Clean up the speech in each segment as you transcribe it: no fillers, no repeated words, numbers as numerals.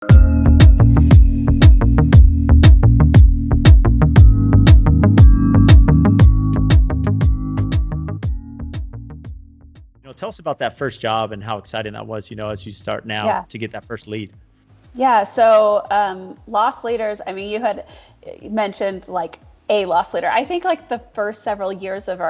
Tell us about that first job and how exciting that was, as you start now Yeah. to get that first lead. Yeah. So, loss leaders, I mean, you had mentioned like a loss leader. I think like the first several years of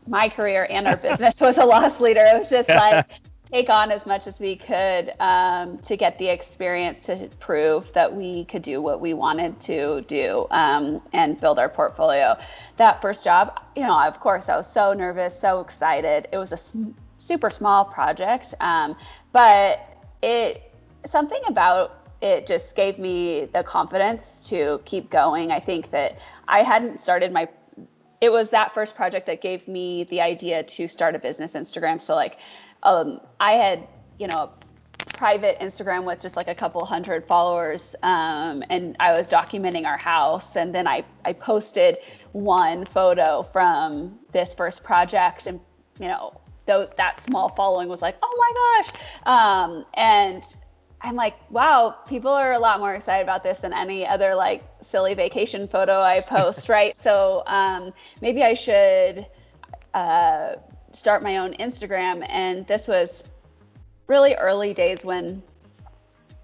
my career and our business was a loss leader. It was just like take on as much as we could, to get the experience to prove that we could do what we wanted to do, and build our portfolio. That first job, of course, I was so nervous, so excited. It was a super small project, but something about it just gave me the confidence to keep going. I think that I hadn't started it was that first project that gave me the idea to start a business Instagram. So like, I had, a private Instagram with just like a couple hundred followers. And I was documenting our house. And then I posted one photo from this first project, and, that small following was like, oh my gosh. And I'm like, wow, people are a lot more excited about this than any other like silly vacation photo I post, right? So maybe I should start my own Instagram. And this was really early days when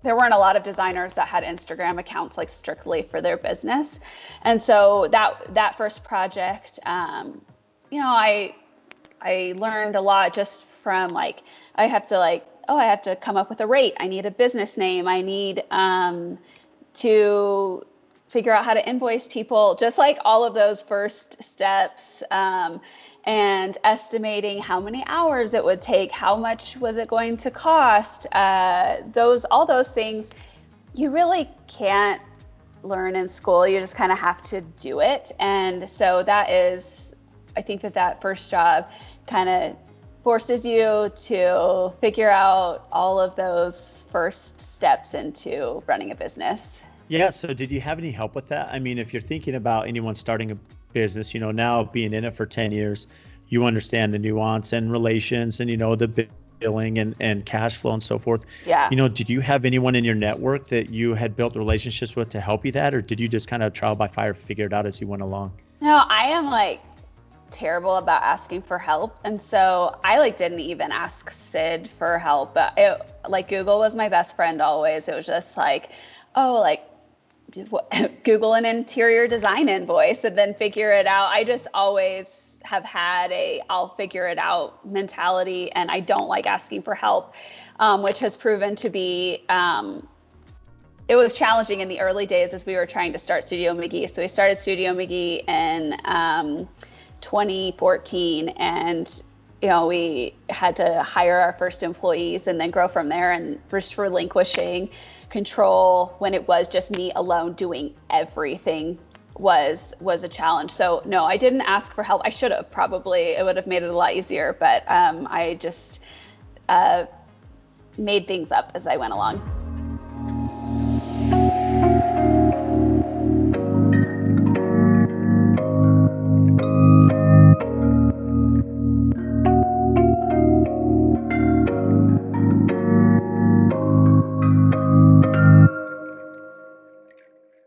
there weren't a lot of designers that had Instagram accounts like strictly for their business. And so that first project, I learned a lot just from like, I have to come up with a rate. I need a business name. I need to figure out how to invoice people, just like all of those first steps, and estimating how many hours it would take, how much was it going to cost. All those things you really can't learn in school. You just kind of have to do it. And so I think that first job kind of forces you to figure out all of those first steps into running a business. Yeah. So did you have any help with that? I mean, if you're thinking about anyone starting a business, now being in it for 10 years, you understand the nuance and relations and, the billing and cash flow and so forth. Yeah. Did you have anyone in your network that you had built relationships with to help you that? Or did you just kind of trial by fire figure it out as you went along? No, I am like terrible about asking for help. And so I didn't even ask Sid for help, but Google was my best friend always. It was just like, Google an interior design invoice and then figure it out. I just always have had I'll figure it out mentality, and I don't like asking for help, which has proven to be, it was challenging in the early days as we were trying to start Studio McGee. So we started Studio McGee in 2014, and we had to hire our first employees and then grow from there, and just relinquishing control when it was just me alone doing everything was a challenge. So no, I didn't ask for help. I should have probably. It would have made it a lot easier, but I just made things up as I went along.